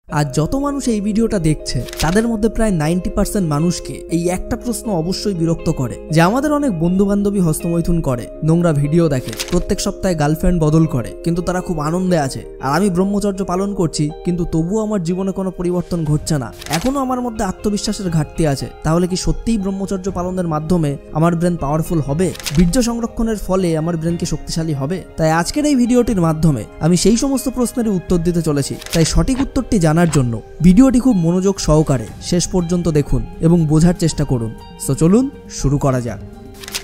আর যত মানুষ এই ভিডিওটা দেখছে তাদের মধ্যে প্রায় 90% মানুষকে এই একটা প্রশ্ন অবশ্যই বিরক্ত করে যে আমাদের অনেক বন্ধু বান্ধবী হস্তমৈথুন করে, নোংরা ভিডিও দেখে, প্রত্যেক সপ্তাহে গার্লফ্রেন্ড বদল করে, কিন্তু তারা খুব আনন্দে আছে। আর আমি ব্রহ্মচর্য পালন করছি কিন্তু তবুও আমার জীবনে কোনো পরিবর্তন ঘটছে না, এখনো আমার মধ্যে আত্মবিশ্বাসের ঘাটতি আছে। তাহলে কি সত্যিই ব্রহ্মচর্য পালনের মাধ্যমে আমার ব্রেন পাওয়ারফুল হবে? বীর্য সংরক্ষণের ফলে আমার ব্রেন কি শক্তিশালী হবে? তাই আজকের এই ভিডিওটির মাধ্যমে আমি সেই সমস্ত প্রশ্নের উত্তর দিতে চলেছি। তাই সঠিক উত্তরটি জানার জন্য ভিডিওটি খুব মনোযোগ সহকারে শেষ পর্যন্ত দেখুন এবং বোঝার চেষ্টা করুন। তো চলুন শুরু করা যাক।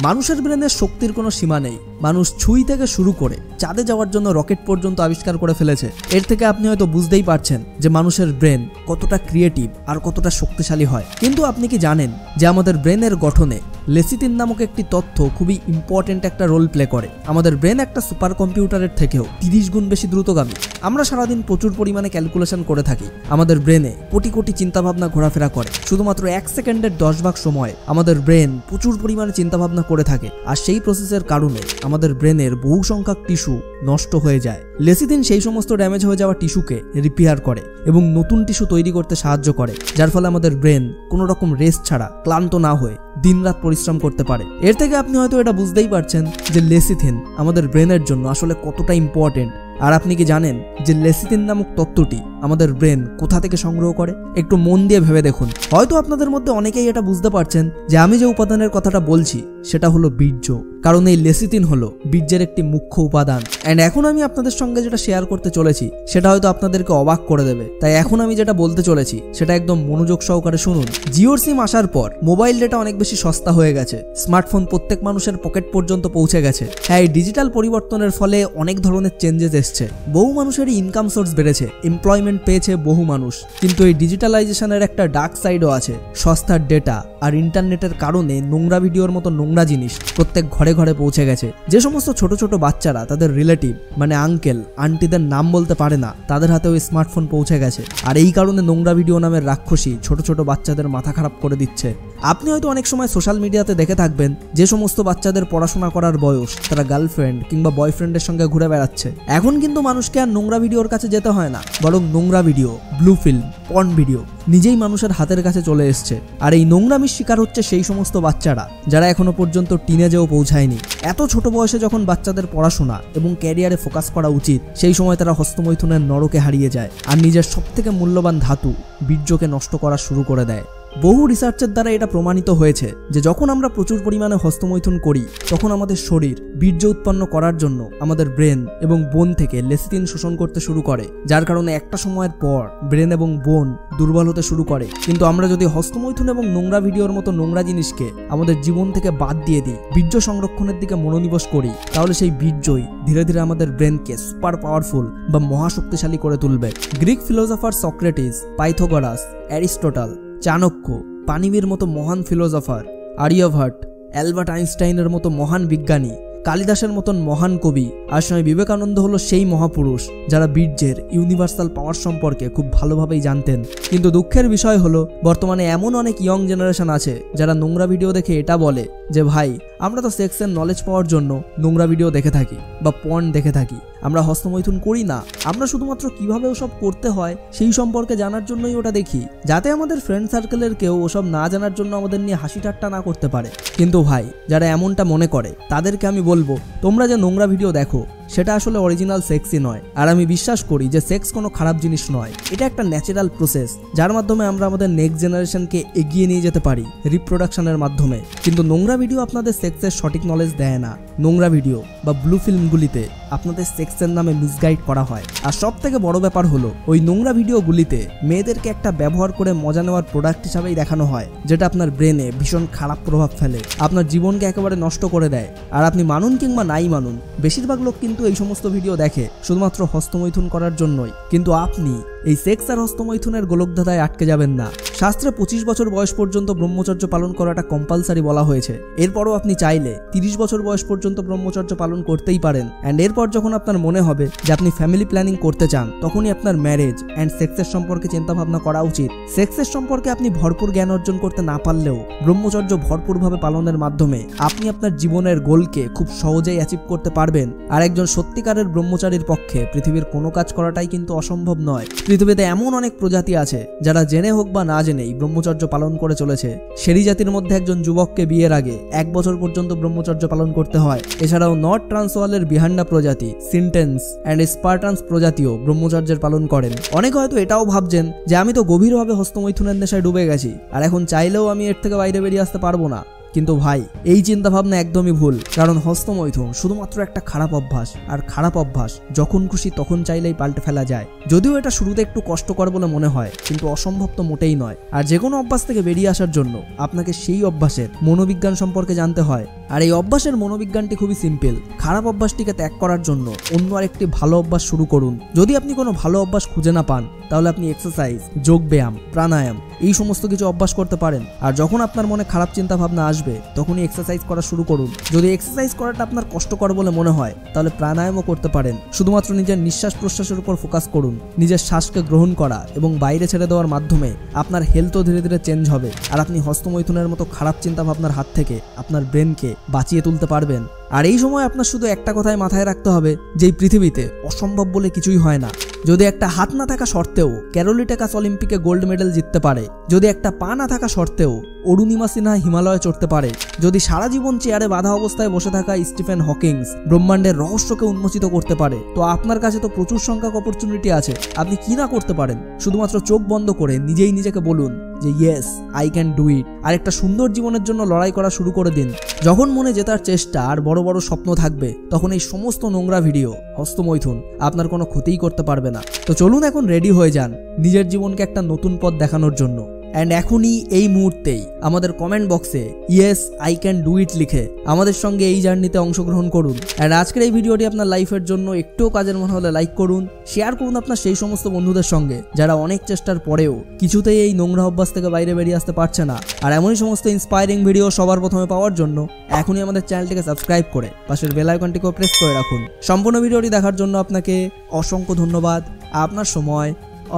মানুষের ব্রেনের শক্তির কোনো সীমা নেই। মানুষ ছুঁই থেকে শুরু করে চাঁদে যাওয়ার জন্য রকেট পর্যন্ত আবিষ্কার করে ফেলেছে। এর থেকে আপনি হয়তো বুঝতেই পারছেন যে মানুষের ব্রেন কতটা ক্রিয়েটিভ আর কতটা শক্তিশালী হয়। কিন্তু আপনি কি জানেন যে আমাদের ব্রেনের গঠনে লেসিথিন নামক একটি তথ্য খুবই ইম্পর্টেন্ট একটা রোল প্লে করে। আমাদের ব্রেন একটা সুপার কম্পিউটারের থেকেও 30 গুণ বেশি দ্রুতগামী। আমরা সারাদিন প্রচুর পরিমাণে ক্যালকুলেশন করে থাকি। আমাদের ব্রেনে কোটি কোটি চিন্তাভাবনা ঘোরাফেরা করে। শুধুমাত্র 1 সেকেন্ডের 10 ভাগ সময় আমাদের ব্রেন প্রচুর পরিমাণে চিন্তাভাবনা করে থাকে। আর সেই প্রসেসের কারণে আমাদের ব্রেনের বহু সংখ্যক টিস্যু নষ্ট হয়ে যায়। লেসিথিন সেই সমস্ত ড্যামেজ হয়ে যাওয়া টিস্যুকে রিপেয়ার করে এবং নতুন টিস্যু তৈরি করতে সাহায্য করে, যার ফলে আমাদের ব্রেন কোনো রকম রেস্ট ছাড়া ক্লান্ত না হয়ে দিনরাত পরিশ্রম করতে পারে। এর থেকে আপনি হয়তো এটা বুঝতেই পারছেন যে লেসিথিন আমাদের ব্রেনের জন্য আসলে কতটা ইম্পর্টেন্ট। আর আপনি কি জানেন যে লেসিথিন নামক তত্ত্বটি আমাদের ব্রেন কোথা থেকে সংগ্রহ করে? একটু মন দিয়ে ভেবে দেখুন। হয়তো আপনাদের মধ্যে অনেকেই এটা বুঝতে পারছেন যে আমি যে উপাদানের কথাটা বলছি সেটা হলো বীর্য, কারণ এই লেসিথিন হলো বীর্যের একটি মুখ্য উপাদান। এন্ড এখন আমি আপনাদের সঙ্গে যেটা শেয়ার করতে চলেছি সেটা হয়তো আপনাদেরকে অবাক করে দেবে। তাই এখন আমি যেটা বলতে চলেছি সেটা একদম মনোযোগ সহকারে শুনুন। জিওর সিম আসার পর মোবাইল ডেটা অনেক বেশি সস্তা হয়ে গেছে। স্মার্টফোন প্রত্যেক মানুষের পকেট পর্যন্ত পৌঁছে গেছে। হ্যাঁ, এই ডিজিটাল পরিবর্তনের ফলে অনেক ধরনের চেঞ্জেস এসছে। বহু মানুষের ইনকাম সোর্স বেড়েছে, এমপ্লয়মেন্ট পেয়েছে বহু মানুষ। কিন্তু এই ডিজিটালাইজেশনের একটা ডার্ক সাইডও আছে। সস্তার ডেটা আর ইন্টারনেটের কারণে নোংরা ভিডিওর মতো নোংরা জিনিস প্রত্যেক ঘরে ঘরে পৌঁছে গেছে। যে সমস্ত ছোট ছোট বাচ্চারা তাদের রিলেটিভ মানে আঙ্কেল আন্টিদের নাম বলতে পারে না, তাদের হাতেও স্মার্টফোন পৌঁছে গেছে। আর এই কারণে নোংরা ভিডিও নামের রাক্ষসী ছোট ছোট বাচ্চাদের মাথা খারাপ করে দিচ্ছে। আপনি হয়তো অনেক সময় সোশ্যাল মিডিয়াতে দেখে থাকবেন যে সমস্ত বাচ্চাদের পড়াশোনা করার বয়স, তারা গার্লফ্রেন্ড কিংবা বয়ফ্রেন্ডের সঙ্গে ঘুরে বেড়াচ্ছে। এখন কিন্তু মানুষকে আর নোংরা ভিডিওর কাছে যেতে হয় না, বরং নোংরা video, blue film, porn video নিজেই মানুষের হাতের কাছে চলে এসছে। আর এই নোংরামির শিকার হচ্ছে সেই সমস্ত বাচ্চারা যারা এখনো পর্যন্ত টিনেজেও পৌঁছায়নি। এত ছোট বয়সে যখন বাচ্চাদের পড়াশোনা এবং ক্যারিয়ারে ফোকাস করা উচিত, সেই সময় তারা হস্তমৈথুনের নরকে হারিয়ে যায় আর নিজের সবথেকে মূল্যবান ধাতু বীর্যকে নষ্ট করা শুরু করে দেয়। বহু রিসার্চের দ্বারা এটা প্রমাণিত হয়েছে যে যখন আমরা প্রচুর পরিমাণে হস্তমৈথুন করি তখন আমাদের শরীর বীর্য উৎপন্ন করার জন্য আমাদের ব্রেন এবং বোন থেকে লেসিথিন শোষণ করতে শুরু করে, যার কারণে একটা সময়ের পর ব্রেন এবং বোন দুর্বল হতে শুরু করে। কিন্তু আমরা যদি হস্তমৈথুন এবং নোংরা ভিডিওর মতো নোংরা জিনিসকে আমাদের জীবন থেকে বাদ দিয়ে দিই, বীর্য সংরক্ষণের দিকে মনোনিবেশ করি, তাহলে সেই বীর্যই ধীরে ধীরে আমাদের ব্রেনকে সুপার পাওয়ারফুল বা মহাশক্তিশালী করে তুলবে। Greek philosopher Socrates, Pythagoras, Aristotle, Chanakya, পানিনির মতো মহান ফিলোসফার, আর্যভট্ট, অ্যালবার্ট আইনস্টাইনের মতো মহান বিজ্ঞানী, কালিদাসের মতন মহান কবি আর স্বামী বিবেকানন্দ হলো সেই মহাপুরুষ যারা বীর্যের ইউনিভার্সাল পাওয়ার সম্পর্কে খুব ভালোভাবেই জানতেন। কিন্তু দুঃখের বিষয় হলো বর্তমানে এমন অনেক ইয়ং জেনারেশন আছে যারা নোংরা ভিডিও দেখে এটা বলে যে ভাই, আমরা তো সেক্সের নলেজ পাওয়ার জন্য নোংরা ভিডিও দেখে থাকি বা পর্ন দেখে থাকি, আমরা হস্তমৈথুন করি না, আমরা শুধুমাত্র কিভাবে ওসব করতে হয় সেই সম্পর্কে জানার জন্যই ওটা দেখি, যাতে আমাদের ফ্রেন্ড সার্কেলের কেউ ওসব না জানার জন্য আমাদের নিয়ে হাসি ঠাট্টা না করতে পারে। কিন্তু ভাই, যারা এমনটা মনে করে তাদেরকে আমি বলবো, তোমরা যে নোংরা ভিডিও দেখো সেটা আসলে অরিজিনাল সেক্সই নয়। আর আমি বিশ্বাস করি যে সেক্স কোনো খারাপ জিনিস নয়, এটা একটা ন্যাচারাল প্রসেস যার মাধ্যমে আমরা আমাদের নেক্সট জেনারেশনকে এগিয়ে নিয়ে যেতে পারি রিপ্রোডাকশনের মাধ্যমে। কিন্তু নোংরা ভিডিও আপনাদের সেক্সের সঠিক নলেজ দেয় না। নোংরা ভিডিও বা ব্লু ফিল্মগুলিতে আপনাদের সেক্সের নামে মিসগাইড করা হয়। আর সব থেকে বড় ব্যাপার হলো ওই নোংরা ভিডিওগুলিতে মেয়েদেরকে একটা ব্যবহার করে মজা নেওয়ার প্রোডাক্ট হিসাবেই দেখানো হয়, যেটা আপনার ব্রেনে ভীষণ খারাপ প্রভাব ফেলে, আপনার জীবনকে একেবারে নষ্ট করে দেয়। আর আপনি মানুন কিংবা নাই মানুন, বেশিরভাগ লোক কিন্তু এই সমস্ত ভিডিও দেখে শুধুমাত্র হস্তমৈথুন করার জন্যই। কিন্তু আপনি এই সেক্স আর হস্তমৈথুনের গোলকধাঁধায় আটকে যাবেন না। শাস্ত্রে 25 বছর বয়স পর্যন্ত ব্রহ্মচর্য পালন করাটা কম্পালসারি বলা হয়েছে। এরপরও আপনি চাইলে 30 বছর বয়স পর্যন্ত ব্রহ্মচর্য পালন করতেই পারেন। অ্যান্ড এরপর যখন আপনার মনে হবে যে আপনি ফ্যামিলি প্ল্যানিং করতে চান, তখনই আপনার ম্যারেজ অ্যান্ড সেক্সের সম্পর্কে চিন্তা ভাবনা করা উচিত। সেক্সের সম্পর্কে আপনি ভরপুর জ্ঞান অর্জন করতে না পারলেও ব্রহ্মচর্য ভরপুরভাবে পালনের মাধ্যমে আপনি আপনার জীবনের গোলকে খুব সহজেই অ্যাচিভ করতে পারবেন। আর একজন সত্যিকারের ব্রহ্মচারীর পক্ষে পৃথিবীর কোনো কাজ করাটাই কিন্তু অসম্ভব নয়। পৃথিবীতে এমন অনেক প্রজাতি আছে যারা জেনে হোক বা না জেনেই ব্রহ্মচর্য পালন করে চলেছে। সেরি জাতির মধ্যে একজন যুবককে বিয়ের আগে 1 বছর পর্যন্ত ব্রহ্মচর্য পালন করতে হয়। এছাড়াও নর্থ ট্রান্সওয়ালের বিহান্ডা প্রজাতি, সিনটেন্স অ্যান্ড স্পার্টান্স প্রজাতিও ব্রহ্মচর্যের পালন করেন। অনেকে হয়তো এটাও ভাবছেন যে আমি তো গভীরভাবে হস্তমৈথুনের নেশায় ডুবে গেছি, আর এখন চাইলেও আমি এর থেকে বাইরে বেরিয়ে আসতে পারবো না। কিন্তু ভাই, এই চিন্তাভাবনা একদমই ভুল। কারণ হস্তমৈথুন শুধুমাত্র একটা খারাপ অভ্যাস, আর খারাপ অভ্যাস যখন খুশি তখন চাইলেই পাল্টে ফেলা যায়। যদিও এটা শুরুতে একটু কষ্টকর বলে মনে হয়, কিন্তু অসম্ভব তো মোটেই নয়। আর যে কোনো অভ্যাস থেকে বেরিয়ে আসার জন্য আপনাকে সেই অভ্যাসের মনোবিজ্ঞান সম্পর্কে জানতে হয়। আর এই অভ্যাসের মনোবিজ্ঞানটি খুবই সিম্পল। খারাপ অভ্যাসটিকে ত্যাগ করার জন্য অন্য আরেকটি ভালো অভ্যাস শুরু করুন। যদি আপনি কোনো ভালো অভ্যাস খুঁজে না পান, তাহলে আপনি এক্সারসাইজ, যোগব্যায়াম, প্রাণায়াম এই সমস্ত কিছু অভ্যাস করতে পারেন। আর যখন আপনার মনে খারাপ চিন্তা ভাবনা আসবে, তখনই এক্সারসাইজ করা শুরু করুন। যদি এক্সারসাইজ করাটা আপনার কষ্টকর বলে মনে হয়, তাহলে প্রাণায়ামও করতে পারেন। শুধুমাত্র নিজের নিঃশ্বাস প্রশ্বাসের উপর ফোকাস করুন। নিজের শ্বাসকে গ্রহণ করা এবং বাইরে ছেড়ে দেওয়ার মাধ্যমে আপনার হেলথও ধীরে ধীরে চেঞ্জ হবে, আর আপনি হস্তমৈথুনের মতো খারাপ চিন্তা ভাবনার হাত থেকে আপনার ব্রেনকে বাঁচিয়ে তুলতে পারবেন। আর এই সময় আপনার শুধু একটা কথাই মাথায় রাখতে হবে যে এই পৃথিবীতে অসম্ভব বলে কিছুই হয় না। যদি একটা হাত না থাকা সত্ত্বেও ক্যারোলি টেকাস অলিম্পিকে গোল্ড মেডেল জিততে পারে, যদি একটা পা না থাকা সত্ত্বেও অরুণিমা সিনহা হিমালয়ে চড়তে পারে, যদি সারা জীবন চেয়ারে বাঁধা অবস্থায় বসে থাকা স্টিফেন হকিংস ব্রহ্মাণ্ডের রহস্যকে উন্মোচিত করতে পারে, তো আপনার কাছে তো প্রচুর সংখ্যক অপরচুনিটি আছে। আপনি কি না করতে পারেন? শুধুমাত্র চোখ বন্ধ করে নিজেই নিজেকে বলুন যে yes, I can do it, আর একটা সুন্দর জীবনের জন্য লড়াই করা শুরু করে দিন। যখন মনে জেতার চেষ্টা আর বড় বড় স্বপ্ন থাকবে, তখন এই সমস্ত নোংরা ভিডিও, হস্তমৈথুন আপনার কোনো ক্ষতিই করতে পারবে না। তো চলুন এখন রেডি হয়ে যান নিজের জীবনকে একটা নতুন পথ দেখানোর জন্য। অ্যান্ড এখনই এই মুহূর্তেই আমাদের কমেন্ট বক্সে ইয়েস আই ক্যান ডু ইট লিখে আমাদের সঙ্গে এই জার্নিতে অংশগ্রহণ করুন। অ্যান্ড আজকের এই ভিডিওটি আপনার লাইফের জন্য একটুও কাজের মনে হলে লাইক করুন, শেয়ার করুন আপনার সেই সমস্ত বন্ধুদের সঙ্গে যারা অনেক চেষ্টার পরেও কিছুতেই এই নোংরা অভ্যাস থেকে বাইরে বেরিয়ে আসতে পারছে না। আর এমনই সমস্ত ইন্সপায়ারিং ভিডিও সবার প্রথমে পাওয়ার জন্য এখনই আমাদের চ্যানেলটিকে সাবস্ক্রাইব করে পাশের বেল আইকনটিকেও প্রেস করে রাখুন। সম্পূর্ণ ভিডিওটি দেখার জন্য আপনাকে অসংখ্য ধন্যবাদ। আপনার সময়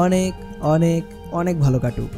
অনেক অনেক অনেক ভালো কাটুক।